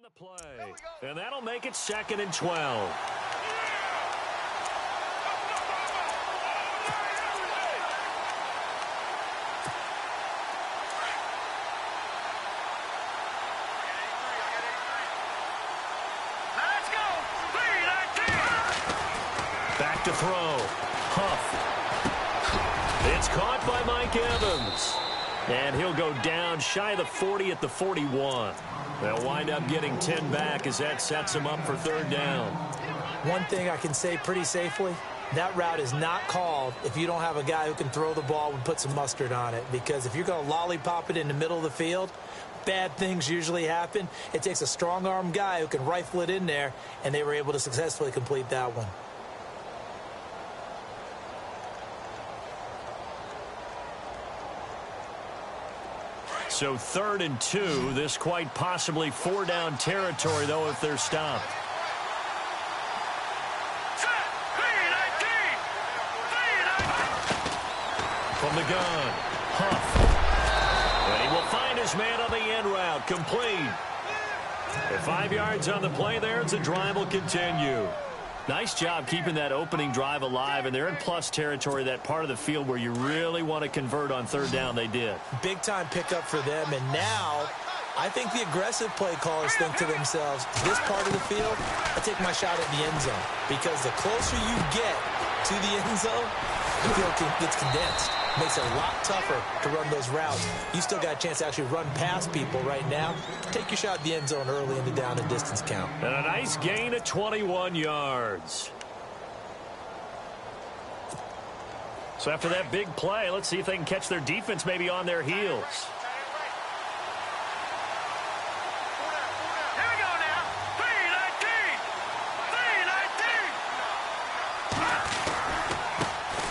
the play, and that'll make it 2nd and 12. Back to throw. Huff. It's caught by Mike Evans. And he'll go down shy of the 40 at the 41. They'll wind up getting 10 back as that sets them up for 3rd down. One thing I can say pretty safely, that route is not called if you don't have a guy who can throw the ball and put some mustard on it. Because if you're going to lollipop it in the middle of the field, bad things usually happen. It takes a strong-arm guy who can rifle it in there, and they were able to successfully complete that one. So 3rd and 2, this quite possibly 4-down territory, though, if they're stopped. From the gun, Huff. And he will find his man on the end route, complete. At 5 yards on the play there, the drive will continue. Nice job keeping that opening drive alive, and they're in plus territory, that part of the field where you really want to convert on 3rd down. They did. Big-time pickup for them, and now I think the aggressive play callers think to themselves, this part of the field, I take my shot at the end zone, because the closer you get to the end zone, the field gets condensed. Makes it a lot tougher to run those routes. You still got a chance to actually run past people right now. Take your shot at the end zone early in the down and distance count. And a nice gain of 21 yards. So after that big play, let's see if they can catch their defense maybe on their heels.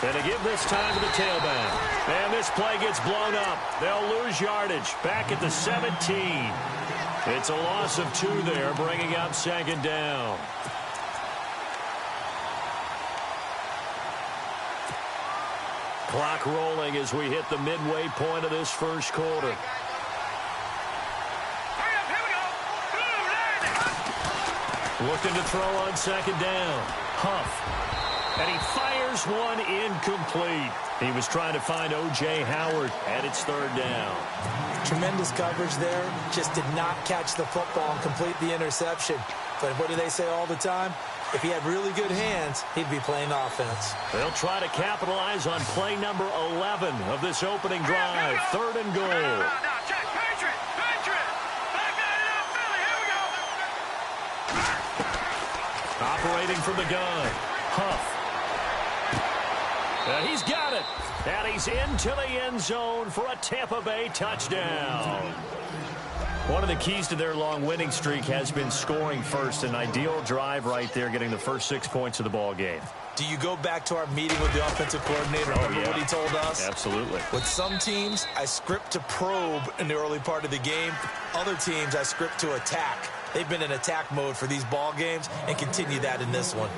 And to give this time to the tailback. And this play gets blown up. They'll lose yardage back at the 17. It's a loss of 2 there, bringing up 2nd down. Clock rolling as we hit the midway point of this first quarter. Looking to throw on 2nd down. Huff. And he fires one incomplete. He was trying to find O.J. Howard, and it's 3rd down. Tremendous coverage there. Just did not catch the football and complete the interception. But what do they say all the time? If he had really good hands, he'd be playing offense. They'll try to capitalize on play number 11 of this opening drive. 3rd and goal. Operating from the gun. Huff. He's got it. And he's into the end zone for a Tampa Bay touchdown. One of the keys to their long winning streak has been scoring first. An ideal drive right there, getting the first 6 points of the ball game. Do you go back to our meeting with the offensive coordinator? Remember what he told us? Absolutely. With some teams, I script to probe in the early part of the game. Other teams, I script to attack. They've been in attack mode for these ball games and continue that in this one.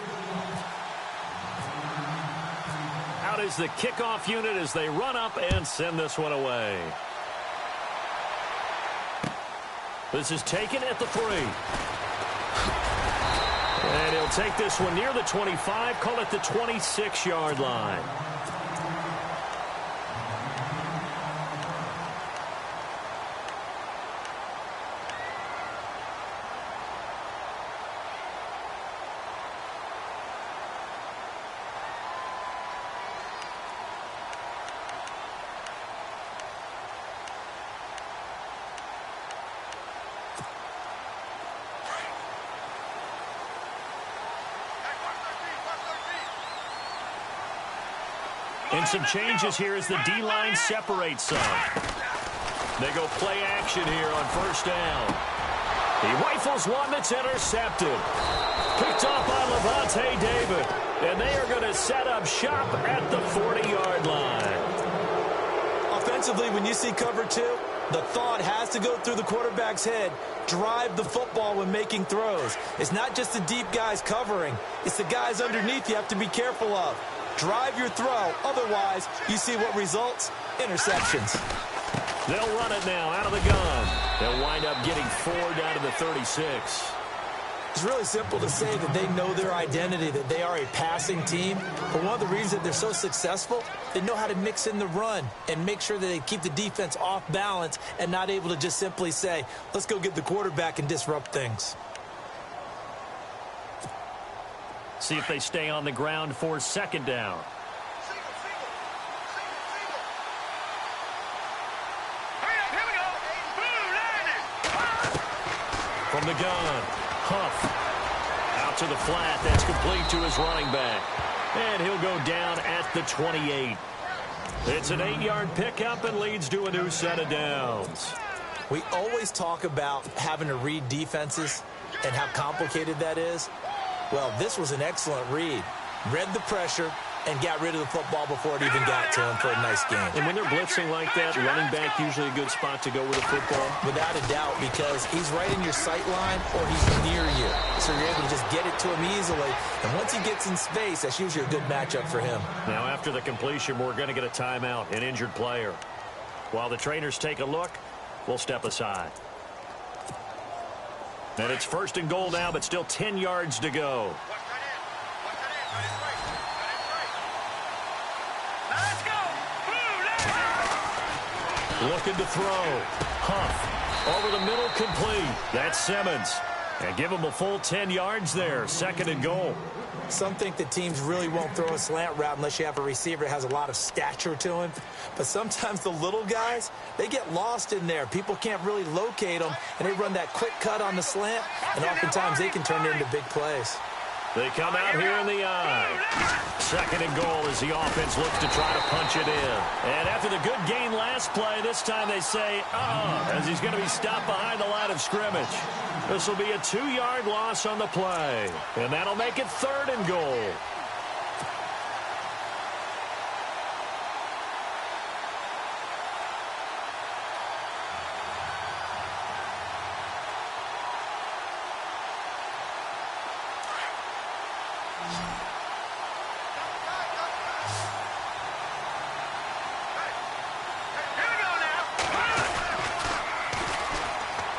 Out is the kickoff unit as they run up and send this one away. This is taken at the 3. And he'll take this one near the 25, call it the 26-yard line. And some changes here as the D-line separates some. They go play action here on 1st down. He rifles one that's intercepted. Picked off by Levante David. And they are going to set up shop at the 40-yard line. Offensively, when you see cover 2, the thought has to go through the quarterback's head. Drive the football when making throws. It's not just the deep guys covering. It's the guys underneath you have to be careful of. Drive your throw. Otherwise, you see what results? Interceptions. They'll run it now out of the gun. They'll wind up getting 4 down to the 36. It's really simple to say that they know their identity, that they are a passing team. But one of the reasons that they're so successful, they know how to mix in the run and make sure that they keep the defense off balance and not able to just simply say, let's go get the quarterback and disrupt things. See if they stay on the ground for 2nd down. From the gun, Huff. Out to the flat. That's complete to his running back. And he'll go down at the 28. It's an 8-yard pickup and leads to a new set of downs. We always talk about having to read defenses and how complicated that is. Well, this was an excellent read. Read the pressure and got rid of the football before it even got to him for a nice game. And when they're blitzing like that, running back usually a good spot to go with a football? Without a doubt, because he's right in your sight line or he's near you. So you're able to just get it to him easily. And once he gets in space, that's usually a good matchup for him. Now, after the completion, we're going to get a timeout, an injured player. While the trainers take a look, we'll step aside. And it's 1st and goal now, but still 10 yards to go. Looking to throw. Huff. Over the middle, complete. That's Simmons. And give him a full 10 yards there. 2nd and goal. Some think that teams really won't throw a slant route unless you have a receiver that has a lot of stature to him. But sometimes the little guys, they get lost in there. People can't really locate them, and they run that quick cut on the slant, and oftentimes they can turn it into big plays. They come out here in the eye. 2nd and goal as the offense looks to try to punch it in. And after the good gain last play, this time they say, as he's going to be stopped behind the line of scrimmage. This will be a 2-yard loss on the play. And that'll make it 3rd and goal.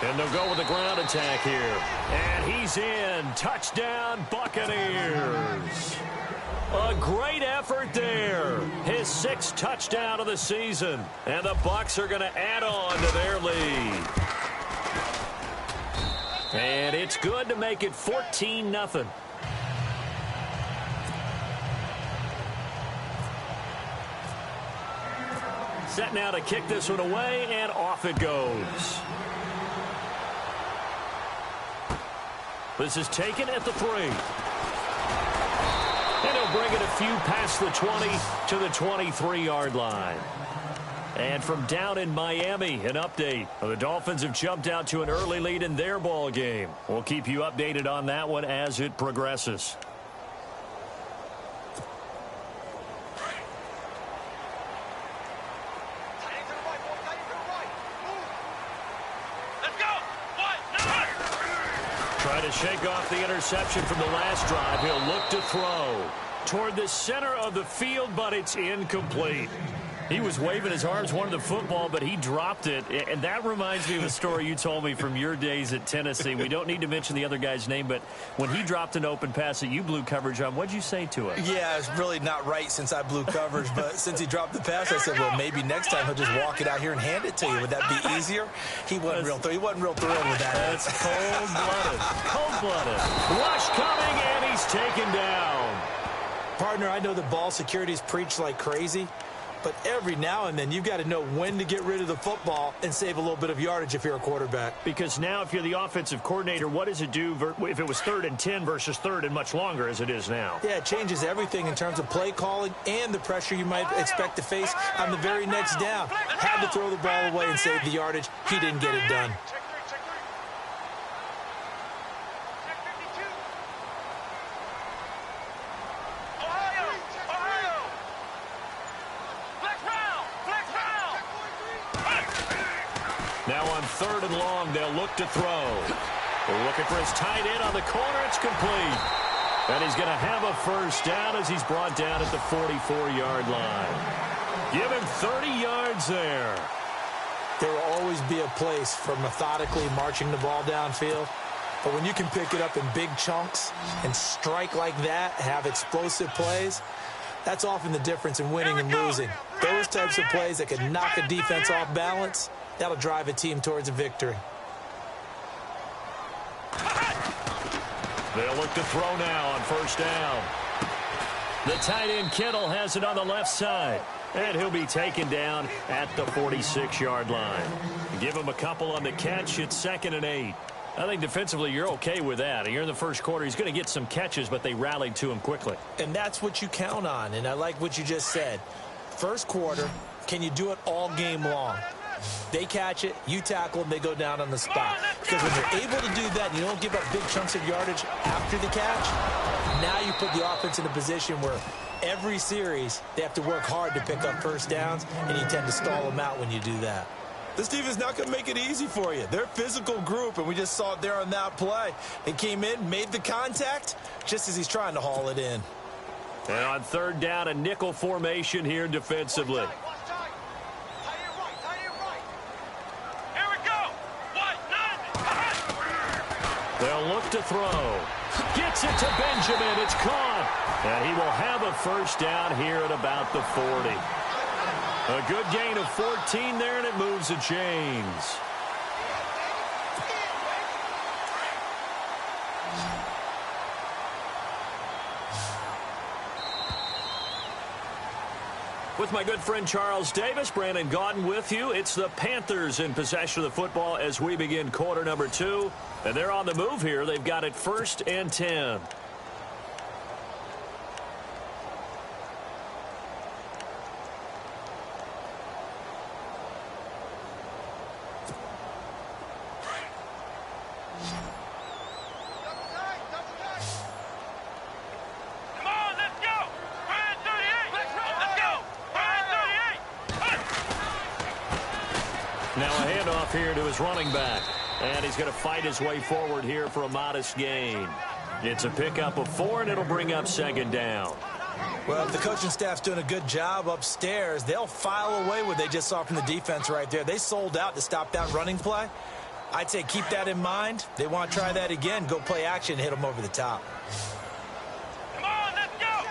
And they'll go with the ground attack here. And he's in. Touchdown, Buccaneers. A great effort there. His 6th touchdown of the season. And the Bucs are going to add on to their lead. And it's good to make it 14-0. Set now to kick this one away, and off it goes. This is taken at the 3. And he'll bring it a few past the 20 to the 23-yard line. And from down in Miami, an update. The Dolphins have jumped out to an early lead in their ball game. We'll keep you updated on that one as it progresses. Try to shake off the interception from the last drive. He'll look to throw toward the center of the field, but it's incomplete. He was waving his arms, wanted the football, but he dropped it. And that reminds me of a story you told me from your days at Tennessee. We don't need to mention the other guy's name, but when he dropped an open pass that you blew coverage on, what'd you say to him? Yeah, it's really not right since I blew coverage, but since he dropped the pass, I said, well, maybe next time he'll just walk it out here and hand it to you. Would that be easier? He wasn't real thrilled with that. That's cold-blooded. Cold-blooded. Rush coming, and he's taken down. Partner, I know that ball security's preached like crazy, but every now and then, you've got to know when to get rid of the football and save a little bit of yardage if you're a quarterback. Because now if you're the offensive coordinator, what does it do if it was 3rd and 10 versus 3rd and much longer as it is now? Yeah, it changes everything in terms of play calling and the pressure you might expect to face on the very next down. Had to throw the ball away and save the yardage. He didn't get it done. Now on 3rd and long, they'll look to throw. We're looking for his tight end on the corner. It's complete. And he's going to have a first down as he's brought down at the 44-yard line. Give him 30 yards there. There will always be a place for methodically marching the ball downfield. But when you can pick it up in big chunks and strike like that, have explosive plays, that's often the difference in winning and losing. Those types of plays that can knock a defense off balance, that'll drive a team towards a victory. They'll look to throw now on first down. The tight end Kittle has it on the left side. And he'll be taken down at the 46-yard line. Give him a couple on the catch. It's 2nd and 8. I think defensively you're okay with that. You're in the first quarter. He's going to get some catches, but they rallied to him quickly. And that's what you count on, and I like what you just said. First quarter, can you do it all game long? They catch it, you tackle them, they go down on the spot. Because when you're able to do that and you don't give up big chunks of yardage after the catch, now you put the offense in a position where every series they have to work hard to pick up first downs, and you tend to stall them out when you do that. This team is not going to make it easy for you. They're a physical group, and we just saw it there on that play. They came in, made the contact, just as he's trying to haul it in. And on third down, a nickel formation here defensively. They'll look to throw. Gets it to Benjamin. It's caught. And he will have a first down here at about the 40. A good gain of 14 there, and it moves the chains. With my good friend Charles Davis, Brandon Gaudin with you. It's the Panthers in possession of the football as we begin quarter number 2. And they're on the move here. They've got it 1st and 10. Now a handoff here to his running back. And he's going to fight his way forward here for a modest gain. It's a pickup of 4, and it'll bring up 2nd down. Well, if the coaching staff's doing a good job upstairs, they'll file away what they just saw from the defense right there. They sold out to stop that running play. I'd say keep that in mind. They want to try that again. Go play action, hit them over the top. Come on, let's go.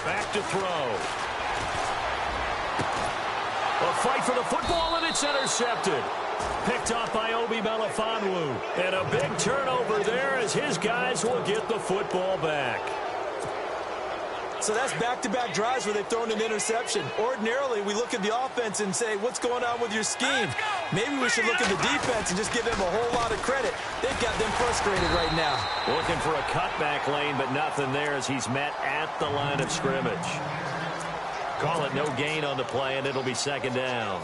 Back to throw. A fight for the football, and it's intercepted. Picked off by Obi Melifonwu. And a big turnover there as his guys will get the football back. So that's back-to-back drives where they've thrown an interception. Ordinarily, we look at the offense and say, what's going on with your scheme? Maybe we should look at the defense and just give them a whole lot of credit. They've got them frustrated right now. Looking for a cutback lane, but nothing there as he's met at the line of scrimmage. Call it no gain on the play, and it'll be 2nd down.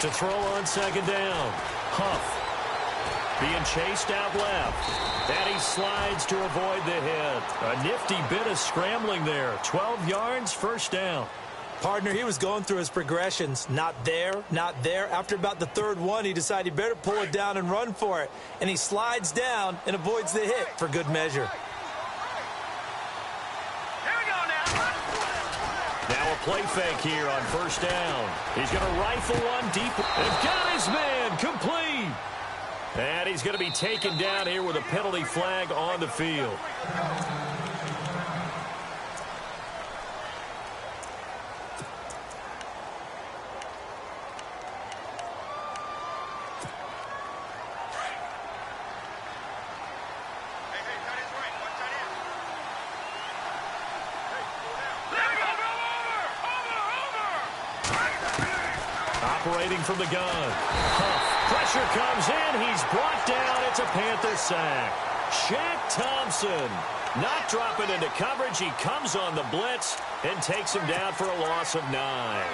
To throw on 2nd down. Huff being chased out left. And he slides to avoid the hit. A nifty bit of scrambling there. 12 yards, 1st down. Partner, he was going through his progressions. Not there, not there. After about the 3rd one, he decided he better pull it down and run for it. And he slides down and avoids the hit for good measure. Now a play fake here on 1st down. He's going to rifle one deep. They've got his man complete. And he's going to be taken down here with a penalty flag on the field. Operating from the gun. Huff. Pressure comes in. He's brought down. It's a Panther sack. Shaq Thompson not dropping into coverage. He comes on the blitz and takes him down for a loss of 9.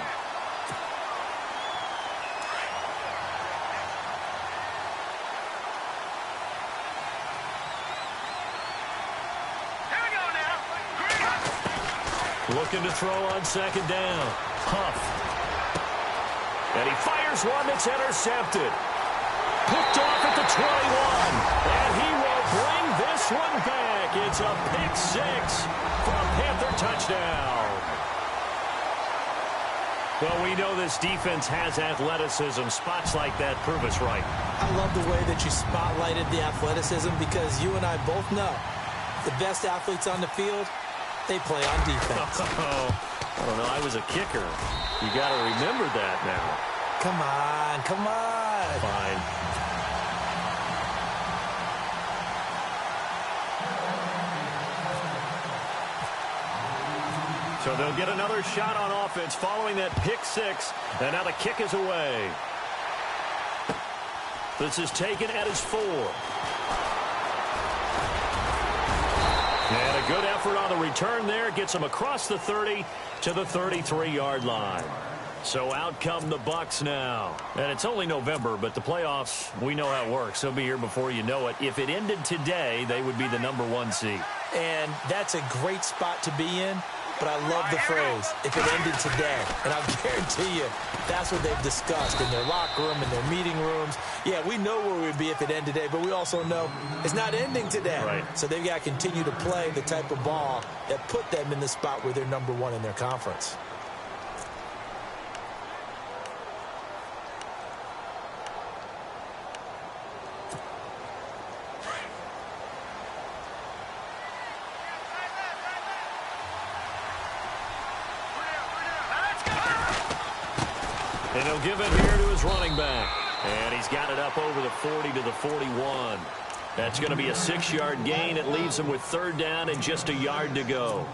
Looking to throw on 2nd down. Huff. And he fires one that's intercepted. Picked off at the 21. And he will bring this one back. It's a pick six for a Panther touchdown. Well, we know this defense has athleticism. Spots like that prove us right. I love the way that you spotlighted the athleticism because you and I both know the best athletes on the field, they play on defense. I don't know. I was a kicker. You got to remember that now. Come on, come on. Fine. So they'll get another shot on offense following that pick six. And now the kick is away. This is taken at his 4. And a good effort on the return there. Gets him across the 30 to the 33-yard line. So out come the Bucs now. And it's only November, but the playoffs, we know how it works. They'll be here before you know it. If it ended today, they would be the #1 seed. And that's a great spot to be in. But I love the phrase, if it ended today. And I'll guarantee you, that's what they've discussed in their locker room, in their meeting rooms. Yeah, we know where we'd be if it ended today, but we also know it's not ending today. Right. So they've got to continue to play the type of ball that put them in the spot where they're #1 in their conference. And he'll give it here to his running back. And he's got it up over the 40 to the 41. That's going to be a 6-yard gain. It leaves him with 3rd down and just a yard to go.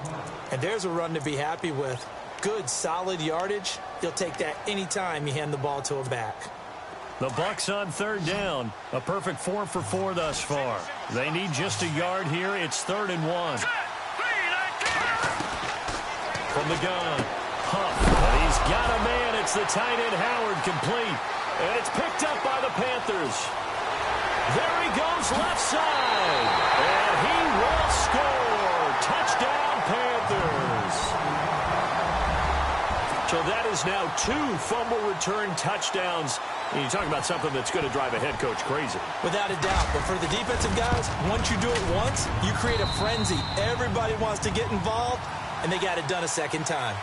And there's a run to be happy with. Good, solid yardage. You'll take that anytime you hand the ball to a back. The Bucs on 3rd down. A perfect 4 for 4 thus far. They need just a yard here. It's 3rd and 1. From the gun. Huff. And he's got a man. It's the tight end Howard, complete. And it's picked up by the Panthers. There he goes left side. And he will score. Touchdown Panthers. So that is now 2 fumble return touchdowns. And you talk about something that's going to drive a head coach crazy. Without a doubt. But for the defensive guys, once you do it once, you create a frenzy. Everybody wants to get involved, and they got it done a second time.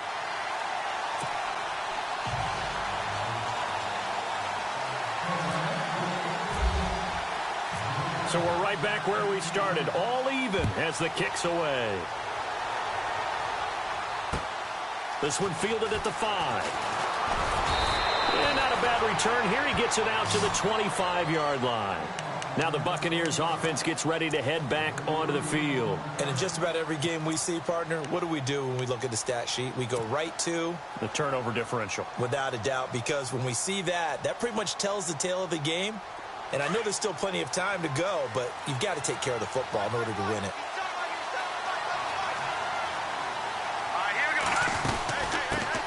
So we're right back where we started, all even as the kick's away. This one fielded at the 5. And not a bad return here. He gets it out to the 25-yard line. Now the Buccaneers offense gets ready to head back onto the field. And in just about every game we see, partner, what do we do when we look at the stat sheet? We go right to the turnover differential. Without a doubt, because when we see that, that pretty much tells the tale of the game. And I know there's still plenty of time to go, but you've got to take care of the football in order to win it.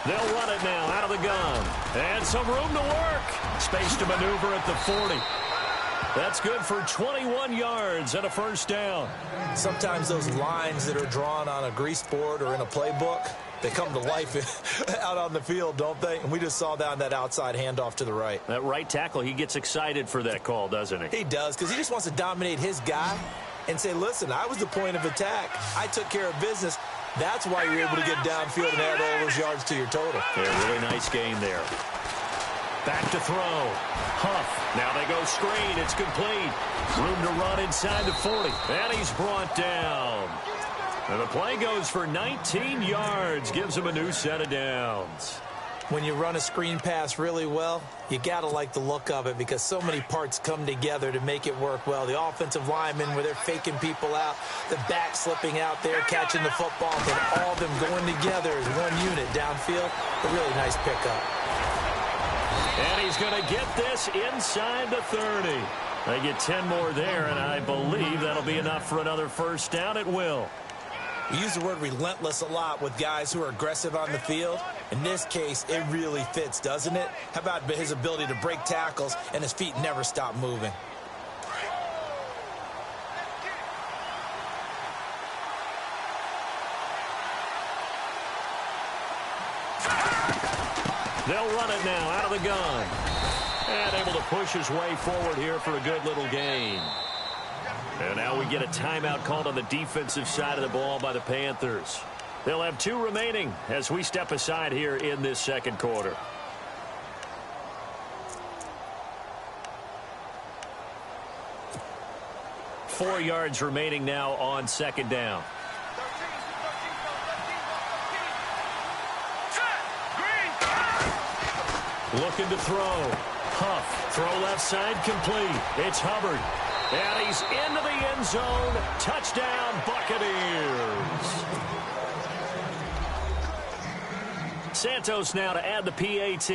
They'll run it now out of the gun. And some room to work. Space to maneuver at the 40. That's good for 21 yards and a 1st down. Sometimes those lines that are drawn on a grease board or in a playbook, they come to life out on the field, don't they? And we just saw down that outside handoff to the right. That right tackle, he gets excited for that call, doesn't he? He does, because he just wants to dominate his guy and say, listen, I was the point of attack. I took care of business. That's why you're able to get downfield and add all those yards to your total. Yeah, really nice game there. Back to throw. Huff. Now they go screen. It's complete. Room to run inside the 40. And he's brought down. And the play goes for 19 yards. Gives him a new set of downs. When you run a screen pass really well, you got to like the look of it because so many parts come together to make it work well. The offensive linemen where they're faking people out, the back slipping out there, catching the football, then all of them going together as one unit downfield. A really nice pickup. And he's going to get this inside the 30. They get 10 more there, and I believe that'll be enough for another 1st down. It will. We use the word relentless a lot with guys who are aggressive on the field. In this case, it really fits, doesn't it? How about his ability to break tackles and his feet never stop moving? They'll run it now out of the gun. And able to push his way forward here for a good little gain. And now we get a timeout called on the defensive side of the ball by the Panthers. They'll have 2 remaining as we step aside here in this second quarter. Four yards remaining now on second down. Looking to throw. Huff. Throw left side complete. It's Hubbard. And he's into the end zone. Touchdown, Buccaneers. Santos now to add the PAT.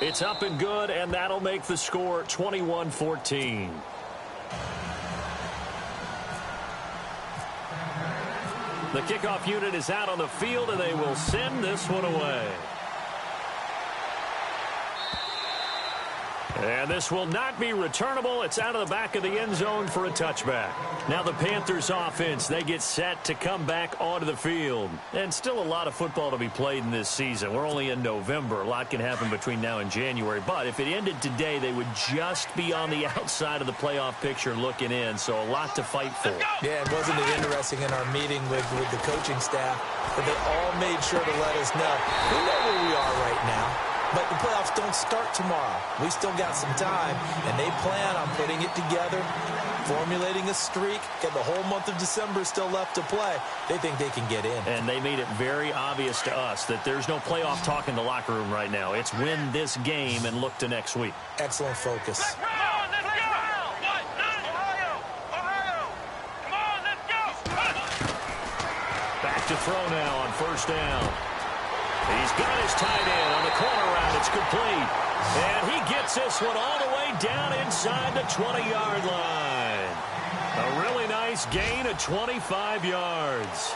It's up and good, and that'll make the score 21-14. The kickoff unit is out on the field, and they will send this one away. And this will not be returnable. It's out of the back of the end zone for a touchback. Now the Panthers offense, they get set to come back onto the field. And still a lot of football to be played in this season. We're only in November. A lot can happen between now and January. But if it ended today, they would just be on the outside of the playoff picture looking in. So a lot to fight for. Yeah, and wasn't it interesting in our meeting with the coaching staff that they all made sure to let us know. We know where we are right now. But the playoffs don't start tomorrow. We still got some time, and they plan on putting it together, formulating a streak, get the whole month of December still left to play. They think they can get in. And they made it very obvious to us that there's no playoff talk in the locker room right now. It's win this game and look to next week. Excellent focus. Come on, let's go! Ohio! Come on, let's go! Back to throw now on first down. He's got his tight end on the corner route. It's complete. And he gets this one all the way down inside the 20-yard line. A really nice gain of 25 yards.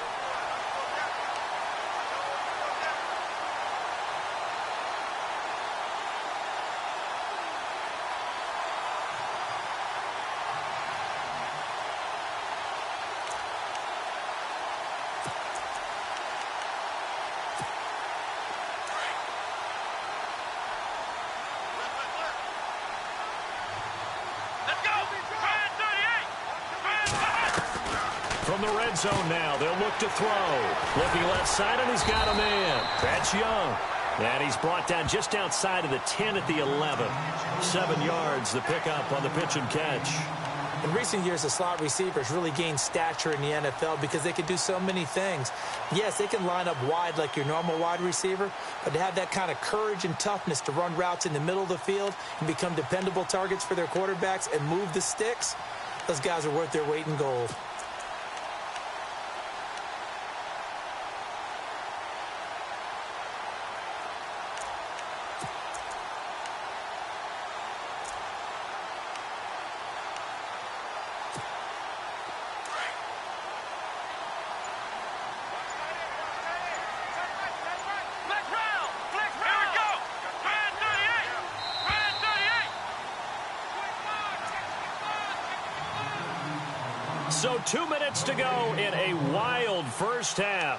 From the red zone now, they'll look to throw. Looking left side, and he's got a man. That's Young. And he's brought down just outside of the 10 at the 11. 7 yards, the pickup on the pitch and catch. In recent years, the slot receivers really gained stature in the NFL because they can do so many things. Yes, they can line up wide like your normal wide receiver, but to have that kind of courage and toughness to run routes in the middle of the field and become dependable targets for their quarterbacks and move the sticks, those guys are worth their weight in gold. So 2 minutes to go in a wild first half.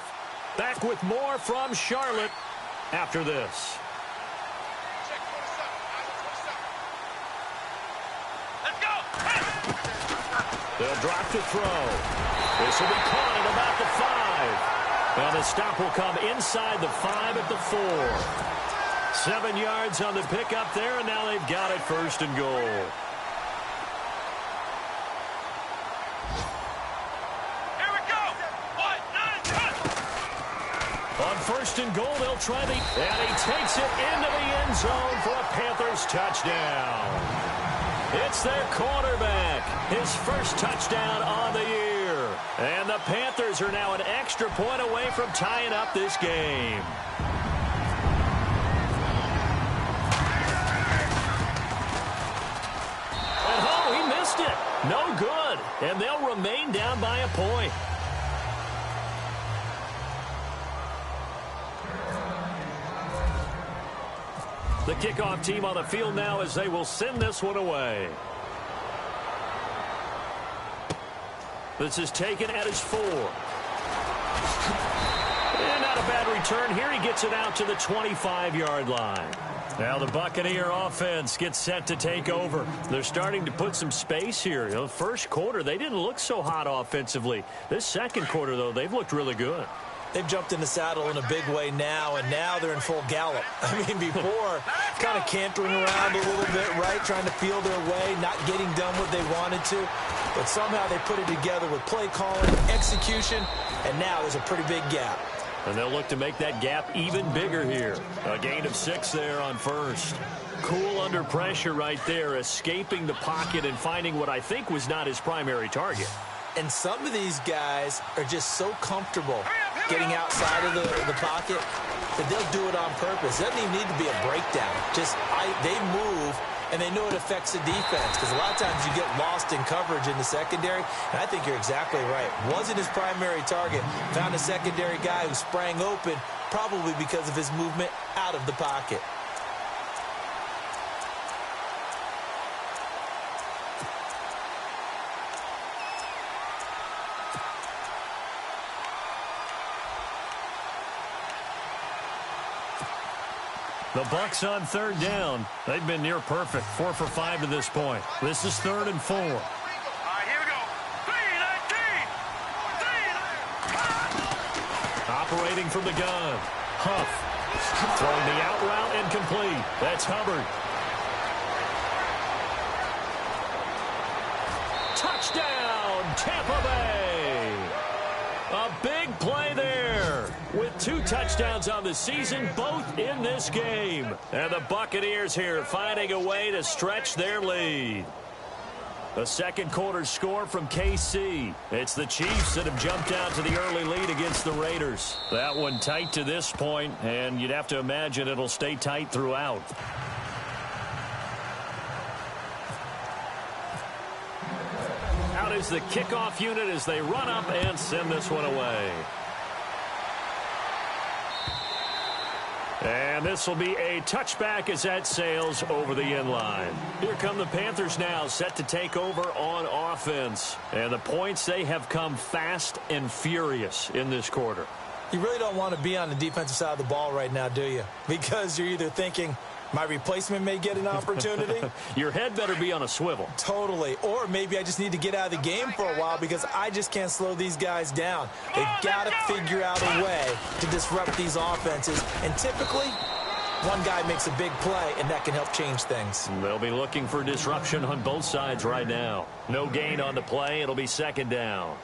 Back with more from Charlotte after this. Let's go! They'll drop to throw. This will be caught at about the 5. And the stop will come inside the 5 at the 4. 7 yards on the pickup there, and now they've got it first and goal. First and goal, they'll try the... And he takes it into the end zone for a Panthers touchdown. It's their quarterback. His first touchdown on the year. And the Panthers are now an extra point away from tying up this game. And oh, he missed it. No good. And they'll remain down by a point. The kickoff team on the field now as they will send this one away. This is taken at his 4. And not a bad return here. He gets it out to the 25-yard line. Now the Buccaneer offense gets set to take over. They're starting to put some space here. You know, first quarter, they didn't look so hot offensively. This second quarter, though, they've looked really good. They've jumped in the saddle in a big way now, and now they're in full gallop. I mean, before, kind of cantering around a little bit, right, trying to feel their way, not getting done what they wanted to. But somehow they put it together with play calling, execution, and now there's a pretty big gap. And they'll look to make that gap even bigger here. A gain of 6 there on first. Cool under pressure right there, escaping the pocket and finding what I think was not his primary target. And some of these guys are just so comfortable getting outside of the pocket that they'll do it on purpose. It doesn't even need to be a breakdown. Just they move, and they know it affects the defense because a lot of times you get lost in coverage in the secondary, and I think you're exactly right. Wasn't his primary target. Found a secondary guy who sprang open, probably because of his movement out of the pocket. The Bucs on third down. They've been near perfect. 4 for 5 to this point. This is 3rd and 4. All right, here we go. 3-19. Operating from the gun. Huff. Throwing the out route incomplete. That's Hubbard. Touchdown, Tampa Bay. A big play there. With 2 touchdowns on the season, both in this game. And the Buccaneers here finding a way to stretch their lead. The second quarter score from KC. It's the Chiefs that have jumped out to the early lead against the Raiders. That one tight to this point, and you'd have to imagine it'll stay tight throughout. Out is the kickoff unit as they run up and send this one away. And this will be a touchback as that sails over the end line. Here come the Panthers now, set to take over on offense. And the points, they have come fast and furious in this quarter. You really don't want to be on the defensive side of the ball right now, do you? Because you're either thinking, my replacement may get an opportunity. Your head better be on a swivel. Totally. Or maybe I just need to get out of the game for a while because I just can't slow these guys down. They've got to figure out a way to disrupt these offenses. And typically, one guy makes a big play, and that can help change things. They'll be looking for disruption on both sides right now. No gain on the play. It'll be 2nd down.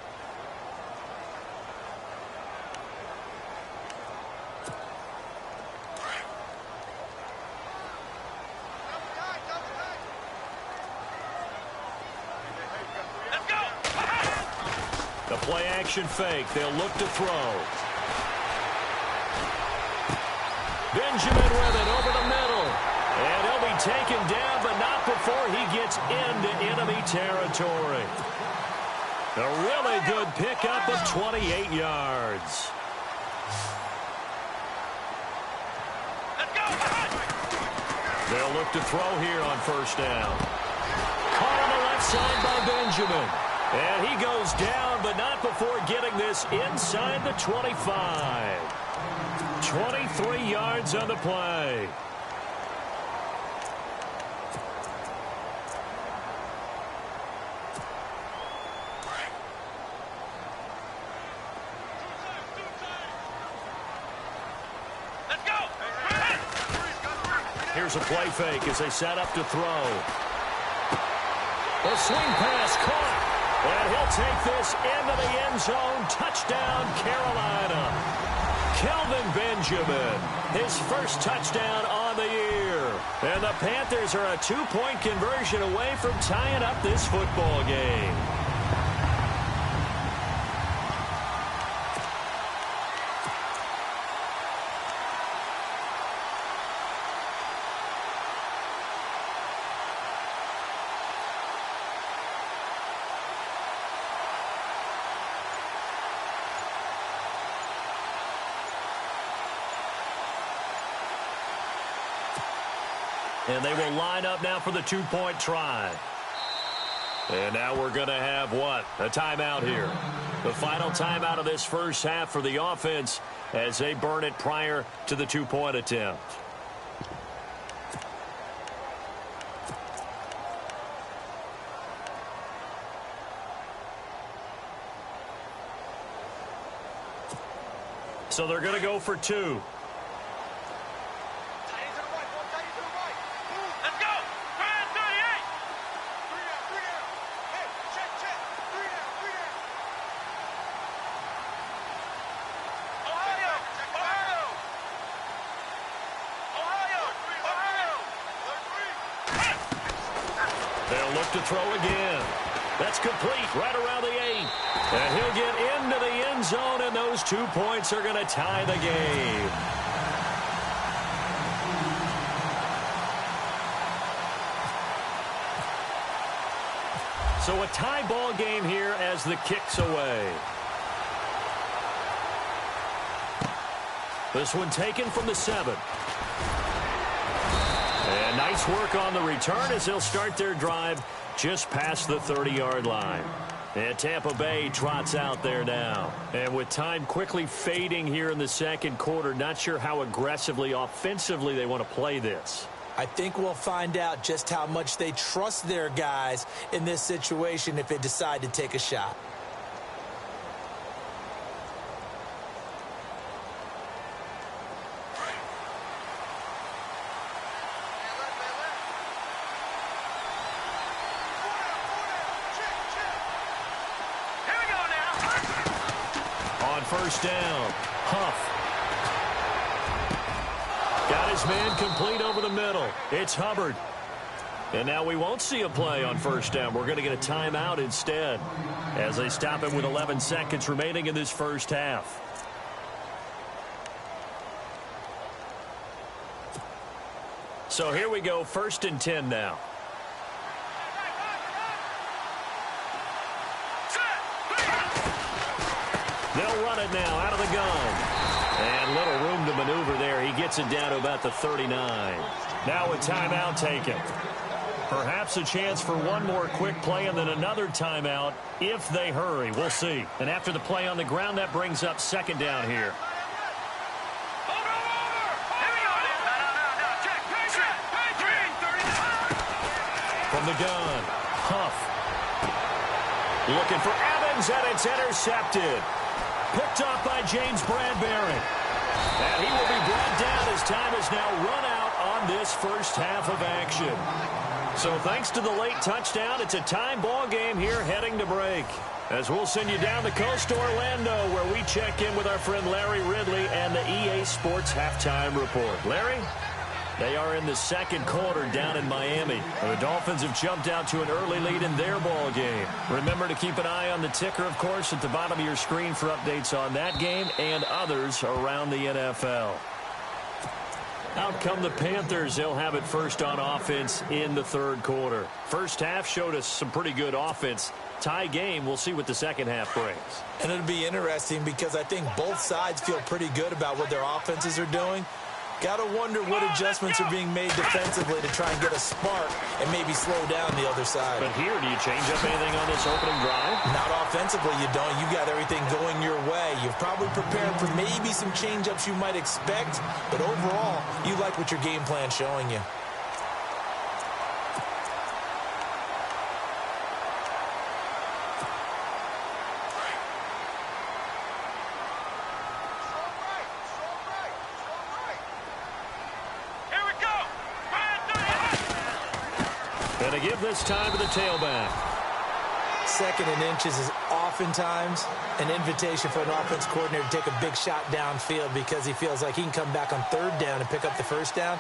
The play action fake. They'll look to throw. Benjamin with it over the middle. And he'll be taken down, but not before he gets into enemy territory. A really good pickup of 28 yards. Let's go. They'll look to throw here on 1st down. Caught on the left side by Benjamin. And he goes down, but not before getting this inside the 25. 23 yards on the play. Let's go. Here's a play fake as they set up to throw. The swing pass caught. And he'll take this into the end zone. Touchdown, Carolina. Kelvin Benjamin, his first touchdown on the year. And the Panthers are a 2-point conversion away from tying up this football game. And they will line up now for the 2-point try. And now we're going to have what? A timeout here. The final timeout of this first half for the offense as they burn it prior to the two-point attempt. So they're going to go for two. They'll look to throw again. That's complete right around the 8. And he'll get into the end zone, and those 2 points are going to tie the game. So a tie ball game here as the kick's away. This one taken from the 7. And nice work on the return as they'll start their drive just past the 30-yard line. And Tampa Bay trots out there now. And with time quickly fading here in the second quarter, not sure how aggressively, offensively they want to play this. I think we'll find out just how much they trust their guys in this situation if they decide to take a shot. First down. Huff. Got his man complete over the middle. It's Hubbard. And now we won't see a play on first down. We're going to get a timeout instead as they stop him with 11 seconds remaining in this first half. So here we go, 1st and 10 now. They'll run it now out of the gun. And little room to maneuver there. He gets it down to about the 39. Now a timeout taken. Perhaps a chance for one more quick play and then another timeout if they hurry. We'll see. And after the play on the ground, that brings up 2nd down here. From the gun, Huff. Looking for Evans, and it's intercepted. Picked off by James Bradbury. And he will be brought down as time is now run out on this first half of action. So thanks to the late touchdown, it's a time ball game here heading to break. As we'll send you down the coast to Orlando, where we check in with our friend Larry Ridley and the EA Sports Halftime Report. Larry? They are in the second quarter down in Miami. The Dolphins have jumped out to an early lead in their ball game. Remember to keep an eye on the ticker, of course, at the bottom of your screen for updates on that game and others around the NFL. Out come the Panthers. They'll have it first on offense in the third quarter. First half showed us some pretty good offense. Tie game. We'll see what the second half brings. And it'll be interesting because I think both sides feel pretty good about what their offenses are doing. Got to wonder what adjustments are being made defensively to try and get a spark and maybe slow down the other side. But here, do you change up anything on this opening drive? Not offensively, you don't. You got everything going your way. You've probably prepared for maybe some change-ups you might expect, but overall, you like what your game plan's showing you. And to give this time to the tailback. 2nd and inches is oftentimes an invitation for an offense coordinator to take a big shot downfield because he feels like he can come back on 3rd down and pick up the first down.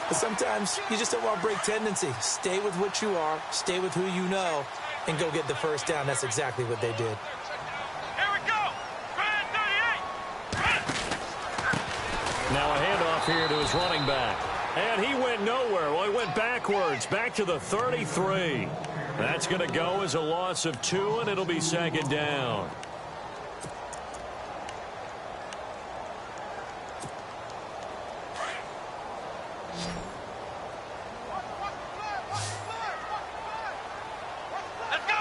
But sometimes you just don't want to break tendency. Stay with what you are, stay with who you know, and go get the first down. That's exactly what they did. Here we go. Now a handoff here to his running back. And he went nowhere. Well, he went backwards, back to the 33. That's going to go as a loss of 2, and it'll be 2nd down. Let's go.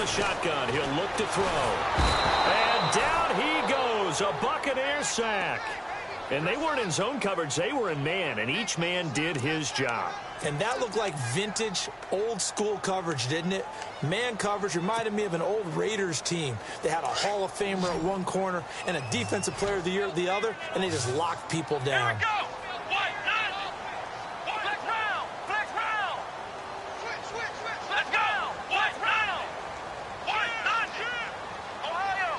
the shotgun. He'll look to throw. And down he goes. A Buccaneer sack. And they weren't in zone coverage. They were in man, and each man did his job. And that looked like vintage, old-school coverage, didn't it? Man coverage reminded me of an old Raiders team. They had a Hall of Famer at one corner and a Defensive Player of the Year at the other, and they just locked people down. Here we go. White, flex round. Flex round. Switch. Let's go. White round. White, none. Ohio.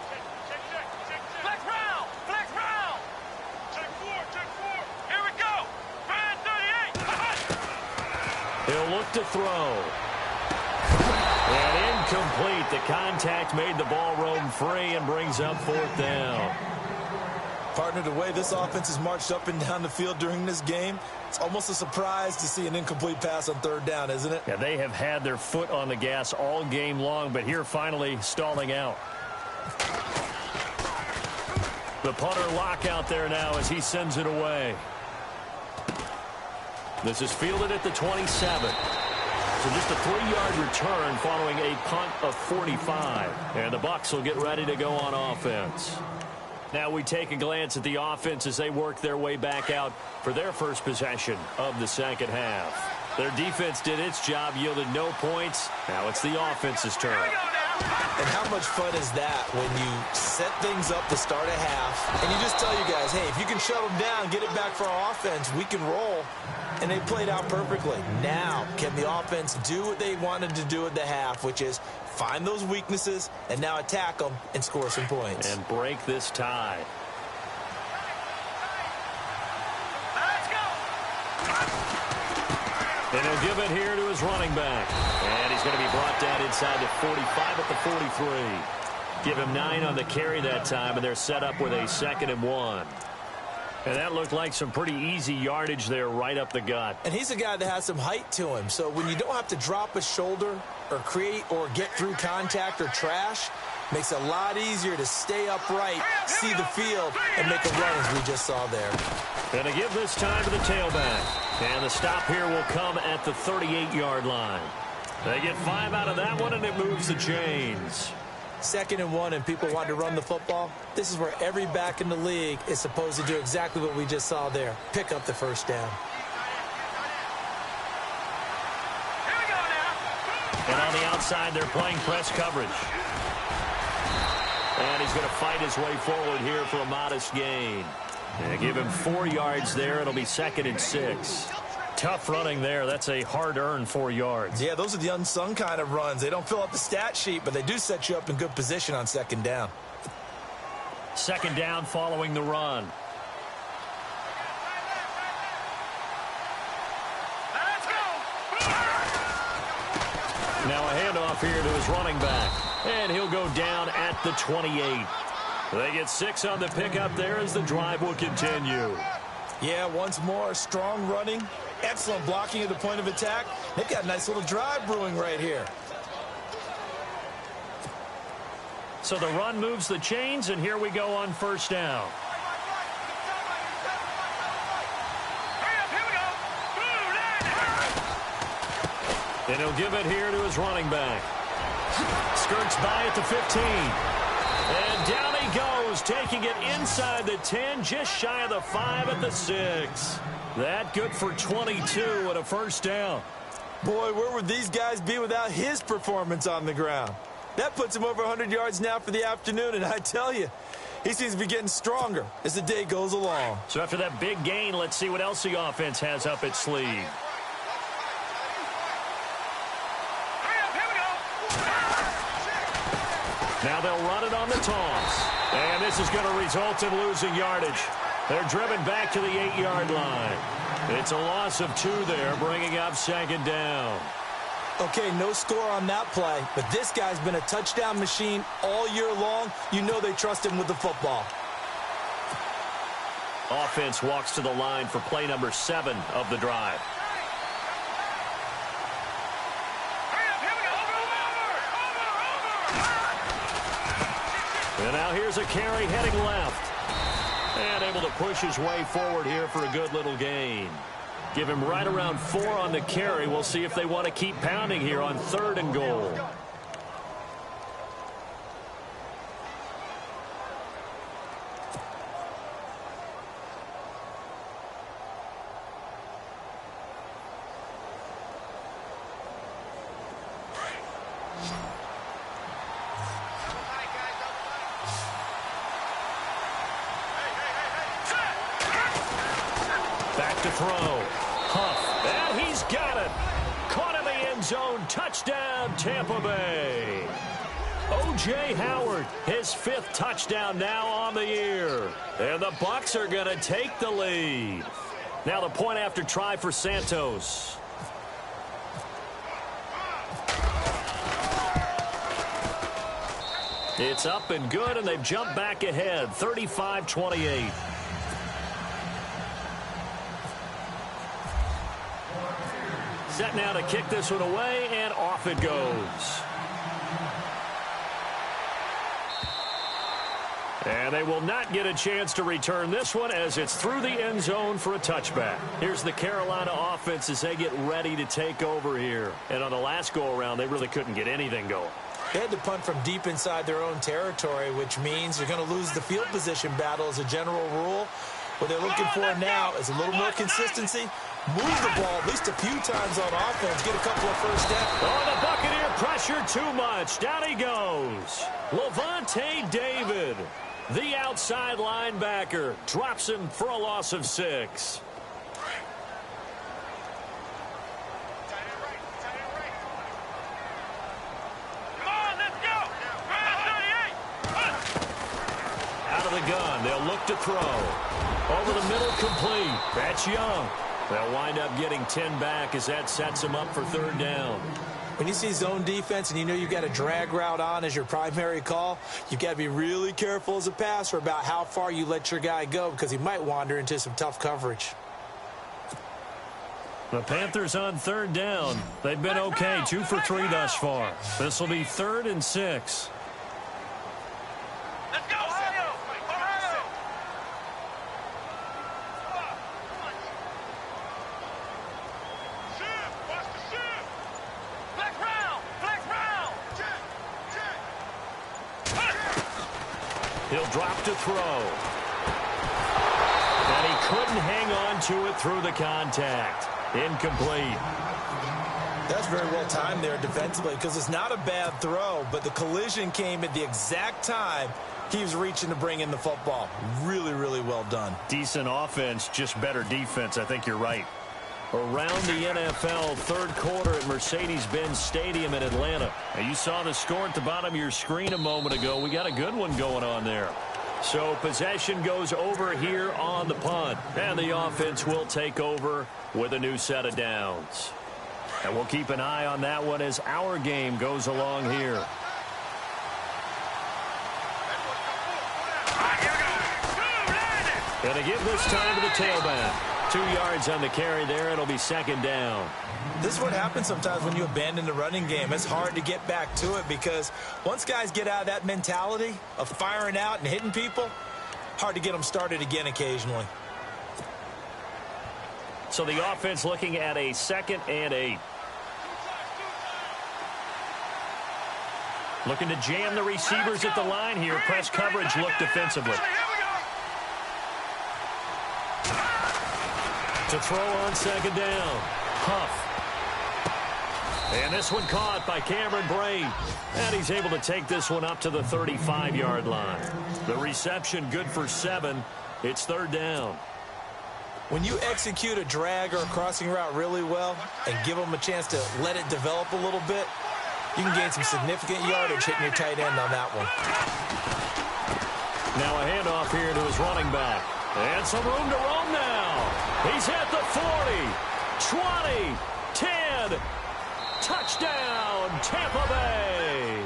Check. Flex round. Check four. Here we go. Brand 38. He'll look to throw. And incomplete. The contact made the ball roam free and brings up fourth down. Partner, the way this offense has marched up and down the field during this game, it's almost a surprise to see an incomplete pass on third down, isn't it? Yeah, they have had their foot on the gas all game long, but here finally stalling out. The punter lock out there now as he sends it away. This is fielded at the 27. So just a 3-yard return following a punt of 45. And the Bucs will get ready to go on offense. Now we take a glance at the offense as they work their way back out for their first possession of the second half. Their defense did its job, yielded no points. Now it's the offense's turn. And how much fun is that when you set things up to start a half and you just tell you guys, hey, if you can shut them down, get it back for our offense, we can roll. And they played out perfectly. Now, can the offense do what they wanted to do at the half, which is find those weaknesses and now attack them and score some points. And break this tie. Let's go. And he'll give it here to his running back. And he's going to be brought down inside the 45 at the 43. Give him 9 on the carry that time, and they're set up with a 2nd and 1. And that looked like some pretty easy yardage there right up the gut. And he's a guy that has some height to him. So when you don't have to drop a shoulder or create or get through contact or trash, makes it a lot easier to stay upright, see the field, and make a run as we just saw there. And to give this time to the tailback. And the stop here will come at the 38-yard line. They get 5 out of that one, and it moves the chains. 2nd and 1 and people want to run the football. This is where every back in the league is supposed to do exactly what we just saw there. Pick up the first down. Here we go now. And on the outside, they're playing press coverage. And he's going to fight his way forward here for a modest gain. And give him 4 yards there. It'll be 2nd and 6. Tough running there. That's a hard-earned 4 yards. Yeah, those are the unsung kind of runs. They don't fill out the stat sheet, but they do set you up in good position on 2nd down. 2nd down following the run. Let's go. Now a handoff here to his running back. And he'll go down at the 28. They get 6 on the pickup there as the drive will continue. Yeah, once more, strong running, excellent blocking at the point of attack. They've got a nice little drive brewing right here. So the run moves the chains, and here we go on 1st down. Here we go. And he'll give it here to his running back. Skirts by at the 15. And down he goes, taking it inside the 10, just shy of the 5 at the 6. That good for 22 and a 1st down. Boy, where would these guys be without his performance on the ground? That puts him over 100 yards now for the afternoon, and I tell you, he seems to be getting stronger as the day goes along. So after that big gain, let's see what else the offense has up its sleeve. Now they'll run it on the toss. And this is going to result in losing yardage. They're driven back to the 8-yard line. It's a loss of 2 there, bringing up 2nd down. Okay, no score on that play, but this guy's been a touchdown machine all year long. You know they trust him with the football. Offense walks to the line for play number 7 of the drive. And now here's a carry heading left. And able to push his way forward here for a good little gain. Give him right around 4 on the carry. We'll see if they want to keep pounding here on 3rd and goal. Back to throw. Huff. And he's got it. Caught in the end zone. Touchdown, Tampa Bay. O.J. Howard, his 5th touchdown now on the year. And the Bucs are going to take the lead. Now the point after try for Santos. It's up and good, and they've jumped back ahead, 35-28. Set now to kick this one away, and off it goes. And they will not get a chance to return this one as it's through the end zone for a touchback. Here's the Carolina offense as they get ready to take over here. And on the last go-around, they really couldn't get anything going. They had to punt from deep inside their own territory, which means they're going to lose the field position battle as a general rule. What they're looking for now is a little more consistency. Move the ball at least a few times on offense. Get a couple of first downs. Oh, the Buccaneer pressure too much. Down he goes. Levante David, the outside linebacker, drops him for a loss of 6. Out of the gun, they'll look to throw. Over the middle, complete. That's Young. They'll wind up getting 10 back as that sets them up for 3rd down. When you see zone defense and you know you've got a drag route on as your primary call, you've got to be really careful as a passer about how far you let your guy go because he might wander into some tough coverage. The Panthers on 3rd down. They've been okay, 2 for 3 thus far. This will be 3rd and 6. Let's go, Ohio! Ohio! Shift! Watch the shift! Flex round! Flex round! Check! He'll drop to throw. And he couldn't hang on to it through the contact. Incomplete. That's very well timed there defensively because it's not a bad throw, but the collision came at the exact time he was reaching to bring in the football. Really, really well done. Decent offense, just better defense. I think you're right. Around the NFL, 3rd quarter at Mercedes-Benz Stadium in Atlanta. Now, you saw the score at the bottom of your screen a moment ago. We got a good one going on there. So possession goes over here on the punt. And the offense will take over with a new set of downs. And we'll keep an eye on that one as our game goes along here. And they give this time to the tailback. 2 yards on the carry there. It'll be 2nd down. This is what happens sometimes when you abandon the running game. It's hard to get back to it because once guys get out of that mentality of firing out and hitting people, hard to get them started again occasionally. So the offense looking at a 2nd and 8. Looking to jam the receivers at the line here. Press coverage look defensively. To throw on 2nd down. Huff. And this one caught by Cameron Brate. And he's able to take this one up to the 35-yard line. The reception good for 7. It's 3rd down. When you execute a drag or a crossing route really well and give them a chance to let it develop a little bit, you can gain some significant yardage hitting your tight end on that one. Now a handoff here to his running back. And some room to roam now. He's at the 40, 20, 10. Touchdown, Tampa Bay.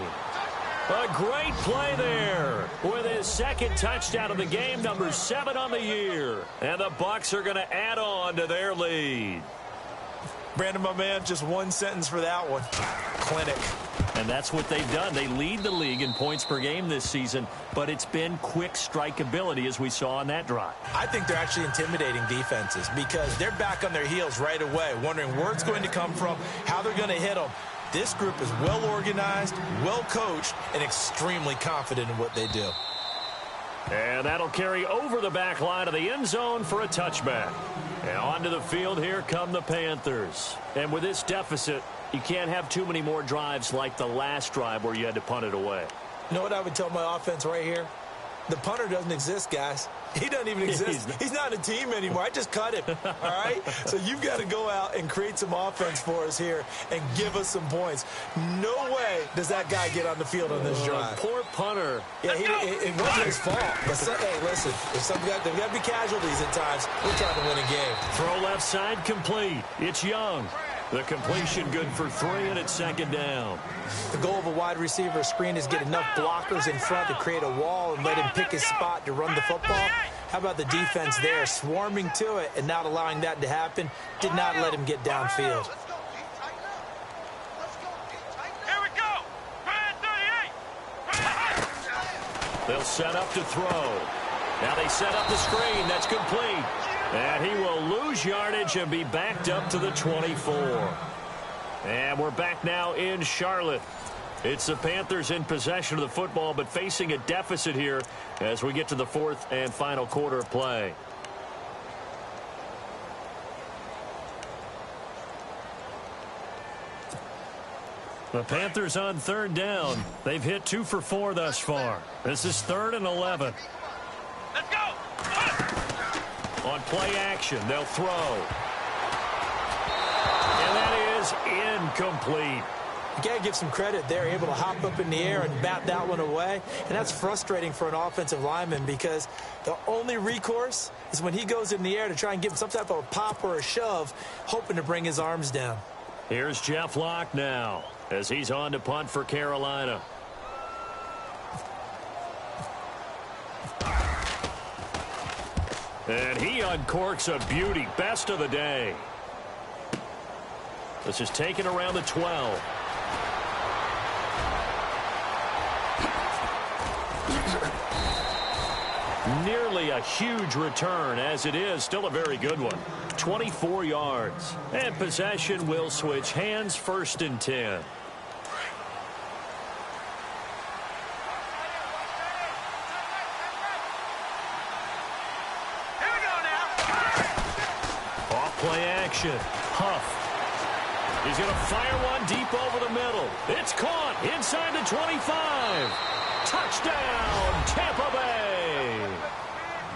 A great play there with his 2nd touchdown of the game, number 7 on the year. And the Bucs are going to add on to their lead. Brandon, my man, just one sentence for that one. Clinic. And that's what they've done. They lead the league in points per game this season, but it's been quick strike ability as we saw on that drive. I think they're actually intimidating defenses because they're back on their heels right away, wondering where it's going to come from, how they're going to hit them. This group is well organized, well coached, and extremely confident in what they do. And that'll carry over the back line of the end zone for a touchback. And onto the field, here come the Panthers. And with this deficit, you can't have too many more drives like the last drive where you had to punt it away. You know what I would tell my offense right here? The punter doesn't exist, guys. He doesn't even exist. He's not a team anymore. I just cut him, all right? So you've got to go out and create some offense for us here and give us some points. No way does that guy get on the field on this drive. Poor punter. Yeah, it wasn't his fault. But hey, listen, there's got to be casualties at times. We're trying to win a game. Throw left side complete. It's Young. The completion good for 3, and it's second down. The goal of a wide receiver screen is get enough blockers in front to create a wall and let him pick his spot to run the football. How about the defense there, swarming to it and not allowing that to happen? Did not let him get downfield. Here we go. Brand 38. They'll set up to throw. Now they set up the screen. That's complete. And he will lose yardage and be backed up to the 24. And we're back now in Charlotte. It's the Panthers in possession of the football, but facing a deficit here as we get to the fourth and final quarter of play. The Panthers on third down. They've hit 2 for 4 thus far. This is 3rd and 11. Let's go. On play action, they'll throw. And that is incomplete. You got to give some credit. They're able to hop up in the air and bat that one away. And that's frustrating for an offensive lineman because the only recourse is when he goes in the air to try and give some type of a pop or a shove, hoping to bring his arms down. Here's Jeff Locke now as he's on to punt for Carolina. And he uncorks a beauty. Best of the day. This is taken around the 12. Nearly a huge return, as it is still a very good one. 24 yards. And possession will switch hands, 1st and 10. Play action. Huff. He's going to fire one deep over the middle. It's caught inside the 25. Touchdown, Tampa Bay.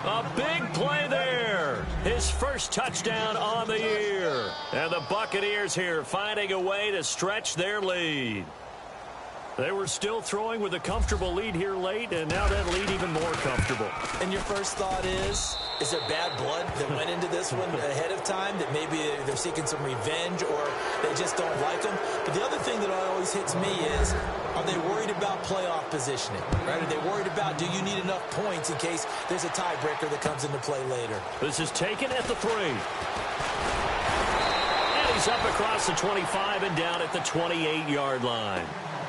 A big play there. His first touchdown on the year. And the Buccaneers here finding a way to stretch their lead. They were still throwing with a comfortable lead here late, and now that lead even more comfortable. And your first thought is there bad blood that went into this one ahead of time, that maybe they're seeking some revenge or they just don't like them? But the other thing that always hits me is, are they worried about playoff positioning? Right? Are they worried about, do you need enough points in case there's a tiebreaker that comes into play later? This is taken at the 3. And he's up across the 25 and down at the 28-yard line.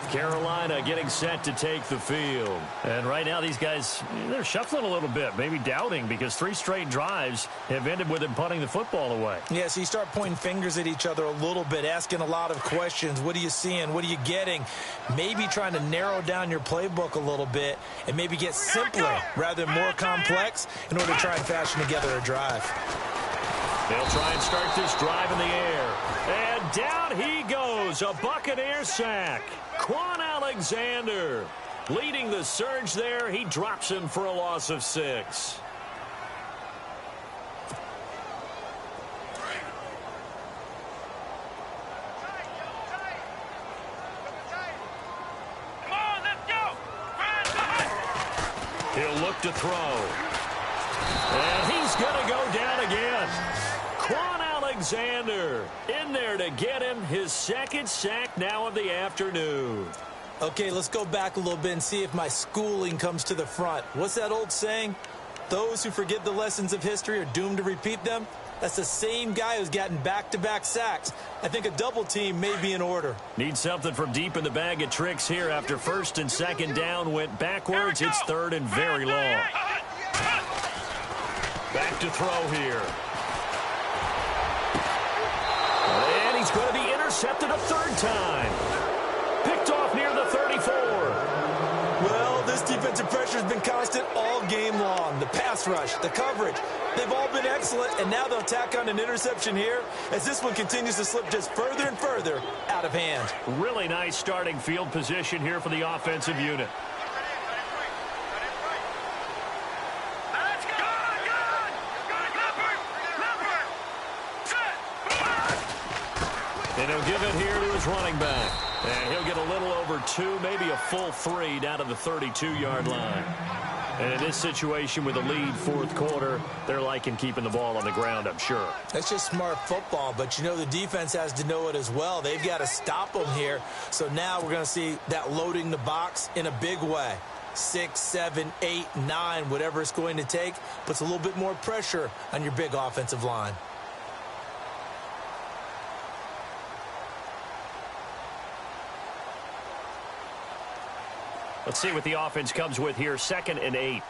Carolina getting set to take the field. And right now these guys, they're shuffling a little bit, maybe doubting, because 3 straight drives have ended with them punting the football away. Yeah, so you start pointing fingers at each other a little bit, asking a lot of questions. What are you seeing? What are you getting? Maybe trying to narrow down your playbook a little bit and maybe get simpler rather than more complex in order to try and fashion together a drive. They'll try and start this drive in the air. And down he goes, a Buccaneer sack. Quan Alexander leading the surge there. He drops him for a loss of 6. Come on, let's go. He'll look to throw. And he's going to go down again. Quan Alexander in there to get him his 2nd sack now of the afternoon. Okay, let's go back a little bit and see if my schooling comes to the front. What's that old saying? Those who forget the lessons of history are doomed to repeat them. That's the same guy who's gotten back-to-back sacks. I think a double team may be in order. Need something from deep in the bag of tricks here after first and second down went backwards. It's third and very long. Back to throw here. And he's going to be intercepted a third time. Picked off near the 34. Well, this defensive pressure has been constant all game long. The pass rush, the coverage, they've all been excellent, and now they'll tack on an interception here as this one continues to slip just further and further out of hand. Really nice starting field position here for the offensive unit. And he'll give it here to his running back. And he'll get a little over 2, maybe a full 3 down to the 32-yard line. And in this situation with a lead fourth quarter, they're liking keeping the ball on the ground, I'm sure. That's just smart football, but you know the defense has to know it as well. They've got to stop them here. So now we're going to see that loading the box in a big way. 6, 7, 8, 9, whatever it's going to take, puts a little bit more pressure on your big offensive line. Let's see what the offense comes with here. 2nd and 8.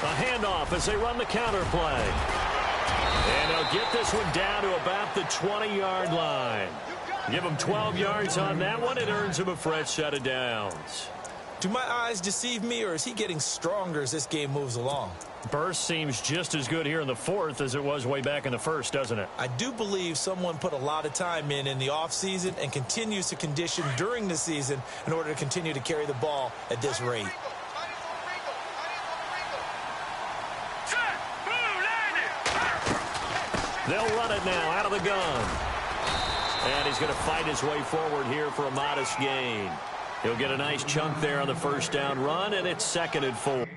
A handoff as they run the counter play. And they'll get this one down to about the 20-yard line. Give them 12 yards on that one. It earns them a fresh set of downs. Do my eyes deceive me, or is he getting stronger as this game moves along? Burst seems just as good here in the fourth as it was way back in the first, doesn't it? I do believe someone put a lot of time in the offseason and continues to condition during the season in order to continue to carry the ball at this rate. They'll run it now out of the gun. And he's going to fight his way forward here for a modest gain. He'll get a nice chunk there on the first down run, and it's 2nd and 4.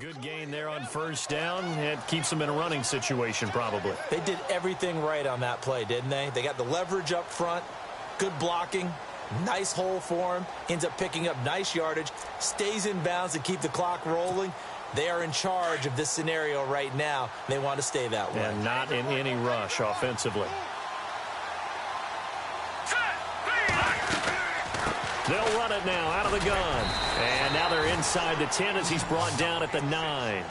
Good gain there on first down. It keeps them in a running situation probably. They did everything right on that play, didn't they? They got the leverage up front, good blocking, nice hole for him, ends up picking up nice yardage, stays in bounds to keep the clock rolling. They are in charge of this scenario right now. They want to stay that way. And not in any rush offensively. They'll run it now out of the gun. And now they're inside the 10 as he's brought down at the 9.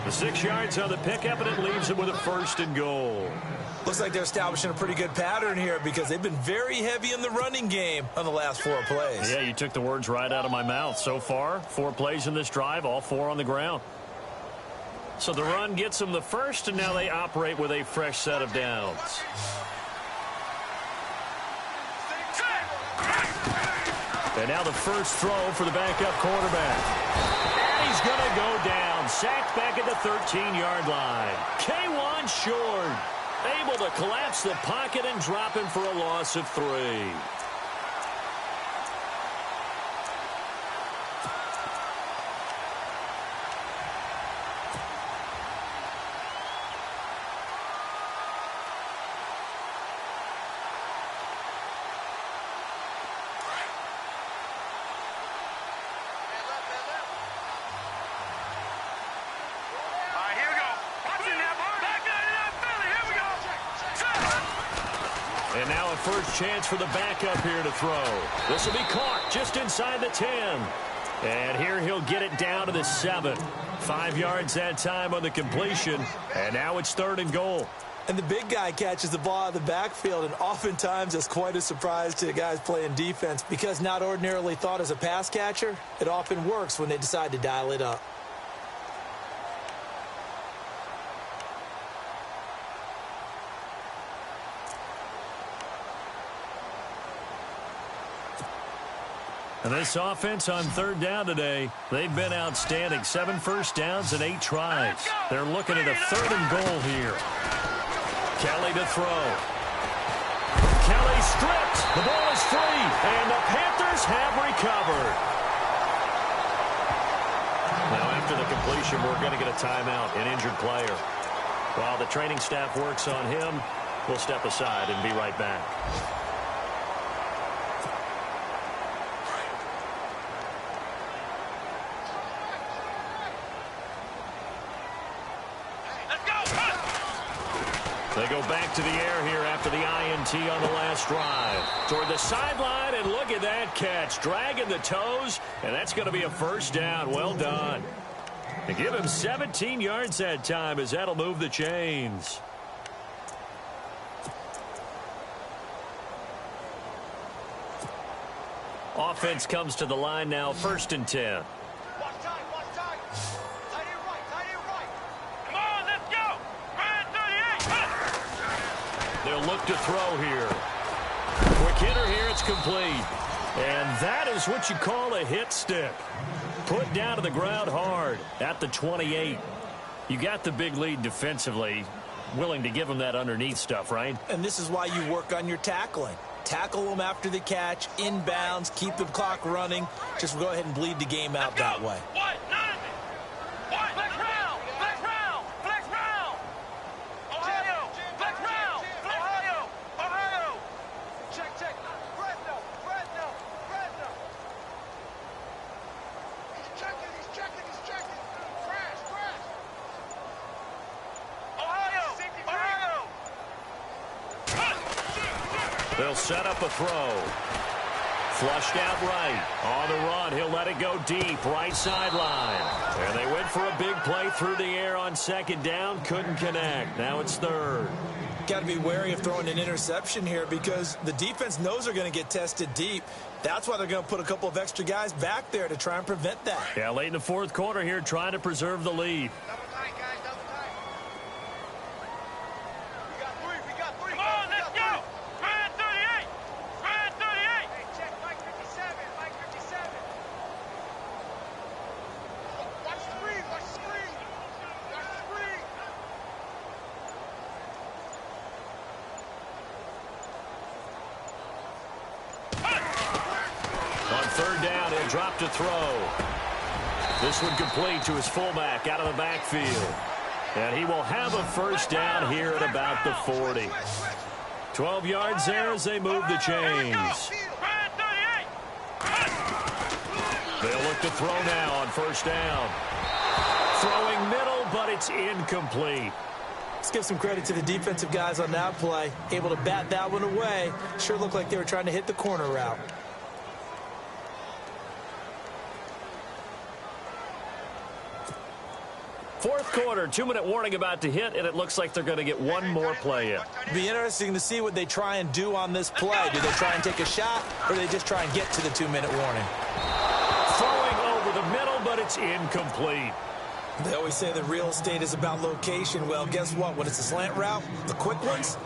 The 6 yards on the pickup, and it leaves him with a 1st and goal. Looks like they're establishing a pretty good pattern here because they've been very heavy in the running game on the last 4 plays. Yeah, you took the words right out of my mouth. So far, 4 plays in this drive, all 4 on the ground. So the run gets them the 1st, and now they operate with a fresh set of downs. And now the first throw for the backup quarterback. And he's going to go down. Sacked back at the 13-yard line. K1 short. Able to collapse the pocket and drop him for a loss of 3. And now a first chance for the backup here to throw. This will be caught just inside the 10. And here he'll get it down to the 7. 5 yards that time on the completion. And now it's 3rd and goal. And the big guy catches the ball out of the backfield, and oftentimes it's quite a surprise to the guys playing defense because not ordinarily thought as a pass catcher, it often works when they decide to dial it up. And this offense on 3rd down today, they've been outstanding. 7 first downs and 8 tries. They're looking at a 3rd and goal here. Kelly to throw. Kelly stripped. The ball is free, and the Panthers have recovered. Now, after the completion, we're going to get a timeout, an injured player. While the training staff works on him, we'll step aside and be right back. They go back to the air here after the INT on the last drive. Toward the sideline, and look at that catch. Dragging the toes, and that's going to be a 1st down. Well done. They give him 17 yards that time as that'll move the chains. Offense comes to the line now, 1st and 10. They'll look to throw here. Quick hitter here, it's complete. And that is what you call a hit stick. Put down to the ground hard at the 28. You got the big lead defensively. Willing to give them that underneath stuff, right? And this is why you work on your tackling. Tackle them after the catch, inbounds, keep the clock running. Just go ahead and bleed the game out that way. They'll set up a throw. Flushed out right. On the run, he'll let it go deep. Right sideline. And they went for a big play through the air on 2nd down. Couldn't connect. Now it's 3rd. Got to be wary of throwing an interception here because the defense knows they're going to get tested deep. That's why they're going to put a couple of extra guys back there to try and prevent that. Yeah, late in the 4th quarter here, trying to preserve the lead. Drop to throw. This one complete to his fullback out of the backfield. And he will have a 1st down here at about the 40. 12 yards there as they move the chains. They'll look to throw now on 1st down. Throwing middle, but it's incomplete. Let's give some credit to the defensive guys on that play. Able to bat that one away. Sure looked like they were trying to hit the corner route. Fourth quarter, 2-minute warning about to hit, and it looks like they're going to get one more play in. Be interesting to see what they try and do on this play. Do they try and take a shot, or do they just try and get to the 2-minute warning? Throwing over the middle, but it's incomplete. They always say that real estate is about location. Well, guess what? When it's a slant route, the quick ones,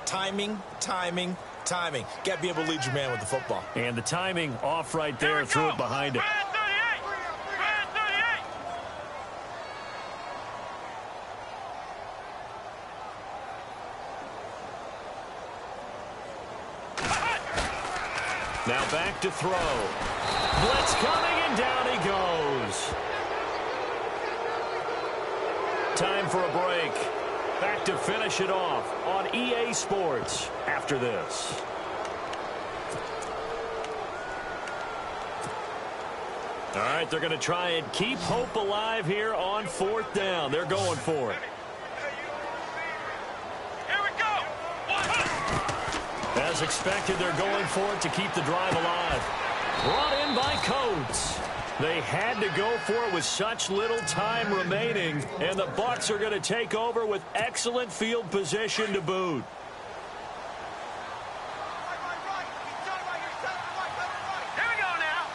timing, timing, timing. Got to be able to lead your man with the football. And the timing off right there, threw it behind it. Now back to throw. Blitz coming, and down he goes. Time for a break. Back to finish it off on EA Sports after this. All right, they're going to try and keep hope alive here on fourth down. They're going for it. As expected, they're going for it to keep the drive alive. Brought in by Coates. They had to go for it with such little time remaining, and the Bucs are going to take over with excellent field position to boot. Here we go now.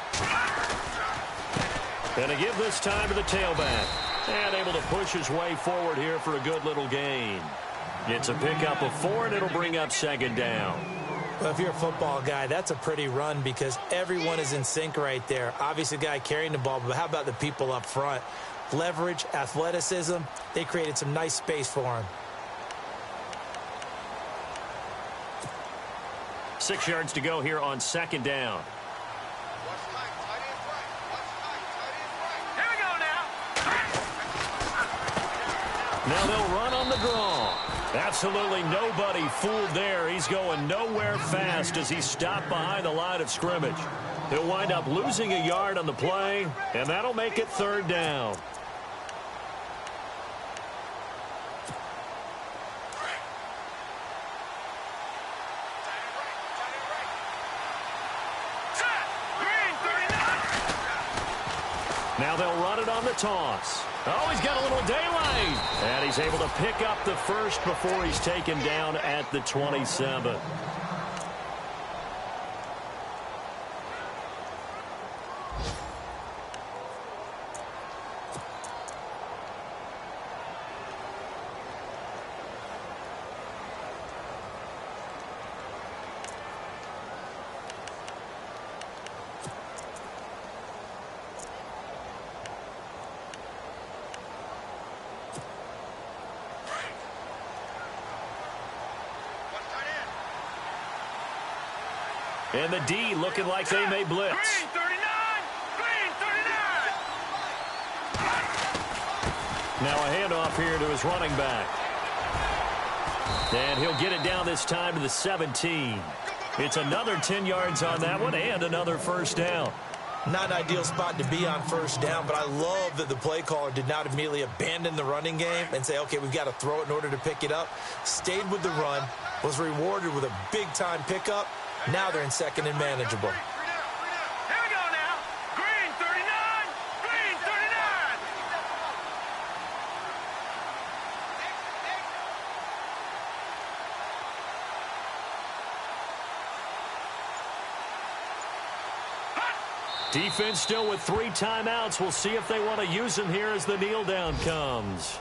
And to give this time to the tailback. And able to push his way forward here for a good little gain. It's a pickup of 4, and it'll bring up second down. Well, if you're a football guy, that's a pretty run because everyone is in sync right there. Obviously, the guy carrying the ball, but how about the people up front? Leverage, athleticism, they created some nice space for him. 6 yards to go here on second down. Here we go now. Now they'll run on the draw. Absolutely nobody fooled there. He's going nowhere fast as he's stopped behind the line of scrimmage. He'll wind up losing a yard on the play, and that'll make it third down. Now they'll run it on the toss. Oh, he's got a little daylight. And he's able to pick up the first before he's taken down at the 27. And the D looking like they may blitz. Green 39. Green 39. Now a handoff here to his running back. And he'll get it down this time to the 17. It's another 10 yards on that one and another first down. Not an ideal spot to be on first down, but I love that the play caller did not immediately abandon the running game and say, okay, we've got to throw it in order to pick it up. Stayed with the run, was rewarded with a big-time pickup. Now they're in second and manageable. Here we go now. Green 39. Green 39. Defense still with 3 timeouts. We'll see if they want to use them here as the kneel down comes.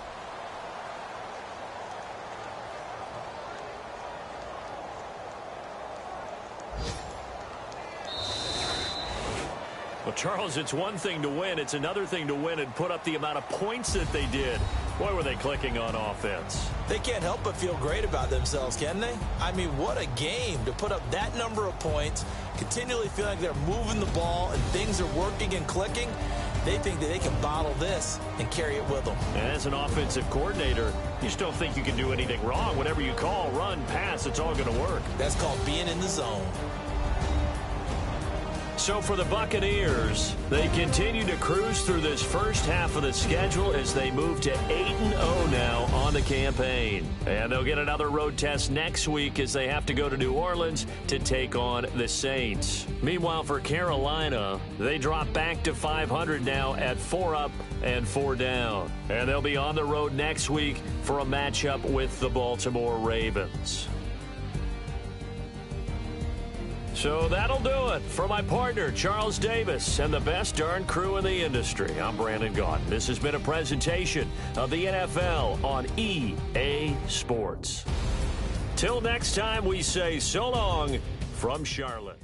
Well, Charles, it's one thing to win. It's another thing to win and put up the amount of points that they did. Boy, were they clicking on offense. They can't help but feel great about themselves, can they? I mean, what a game to put up that number of points, continually feel like they're moving the ball and things are working and clicking. They think that they can bottle this and carry it with them. And as an offensive coordinator, you just don't think you can do anything wrong. Whatever you call, run, pass, it's all going to work. That's called being in the zone. So for the Buccaneers, they continue to cruise through this first half of the schedule as they move to 8-0 now on the campaign. And they'll get another road test next week as they have to go to New Orleans to take on the Saints. Meanwhile, for Carolina, they drop back to 500 now at 4 up and 4 down. And they'll be on the road next week for a matchup with the Baltimore Ravens. So that'll do it for my partner, Charles Davis, and the best darn crew in the industry. I'm Brandon Gaudin. This has been a presentation of the NFL on EA Sports. Till next time, we say so long from Charlotte.